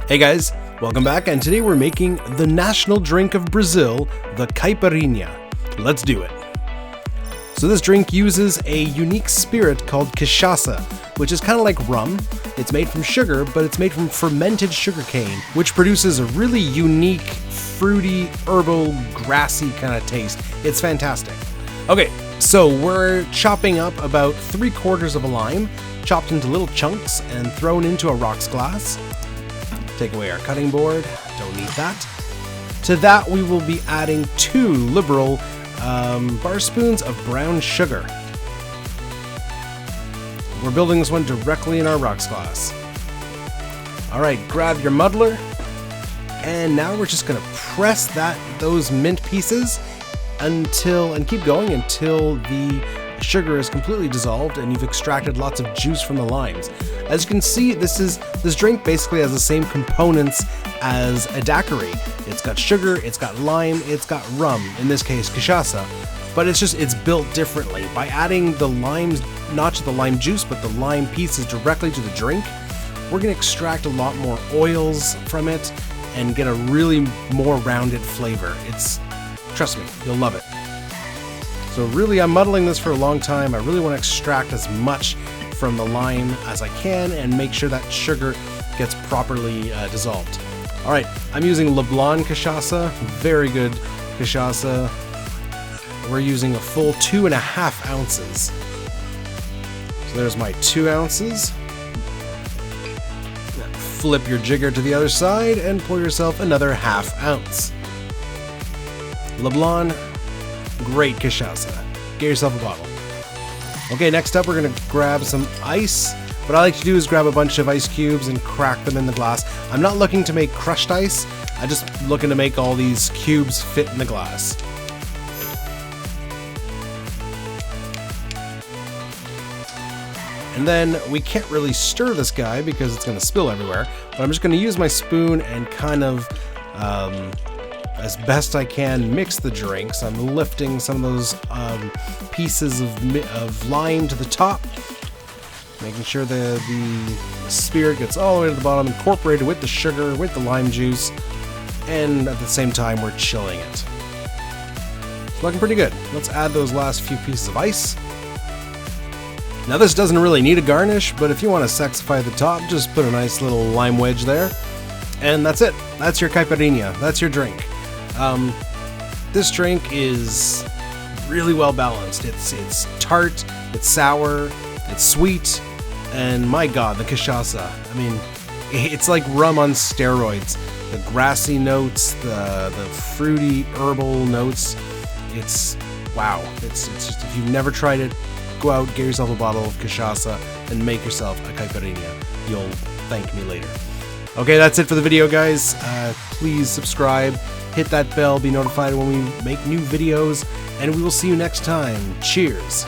Hey guys, welcome back, and today we're making the national drink of Brazil, the Caipirinha. Let's do it. So this drink uses a unique spirit called Cachaça, which is kind of like rum. It's made from sugar, but it's made from fermented sugarcane, which produces a really unique, fruity, herbal, grassy kind of taste. It's fantastic. Okay, so we're chopping up about 3/4 of a lime, chopped into little chunks and thrown into a rocks glass. Take away our cutting board, don't need that. To that we will be adding 2 liberal barspoons of brown sugar. We're building this one directly in our rocks glass. Alright, grab your muddler, and now we're just gonna press those mint pieces and keep going until the sugar is completely dissolved and you've extracted lots of juice from the limes. As you can see, this drink basically has the same components as a daiquiri. It's got sugar, it's got lime, it's got rum, in this case cachaça, but it's built differently. By adding the limes, not just the lime juice, but the lime pieces directly to the drink, we're gonna extract a lot more oils from it and get a really more rounded flavor. Trust me, you'll love it. So really, I'm muddling this for a long time. I really want to extract as much from the lime as I can and make sure that sugar gets properly dissolved. All right, I'm using LeBlanc cachaça, very good cachaça. We're using a full 2.5 ounces. So there's my 2 ounces. Flip your jigger to the other side and pour yourself another 1/2 ounce. LeBlanc, great cachaça. Get yourself a bottle. Okay, next up we're gonna grab some ice. What I like to do is grab a bunch of ice cubes and crack them in the glass. I'm not looking to make crushed ice. I'm just looking to make all these cubes fit in the glass. And then we can't really stir this guy because it's gonna spill everywhere, but I'm just gonna use my spoon and kind of as best I can mix the drink. So I'm lifting some of those pieces of lime to the top, making sure the spirit gets all the way to the bottom, incorporated with the sugar, with the lime juice, and at the same time we're chilling it. It's looking pretty good. Let's add those last few pieces of ice. Now this doesn't really need a garnish, but if you want to sexify the top, just put a nice little lime wedge there. And that's it. That's your Caipirinha. That's your drink. This drink is really well balanced. It's tart, it's sour, it's sweet, and my god, the cachaça. I mean, it's like rum on steroids. The grassy notes, the fruity herbal notes. Wow. It's just, if you've never tried it, go out, get yourself a bottle of cachaça, and make yourself a Caipirinha. You'll thank me later. Okay, that's it for the video, guys. Please subscribe, hit that bell, be notified when we make new videos, and we will see you next time. Cheers!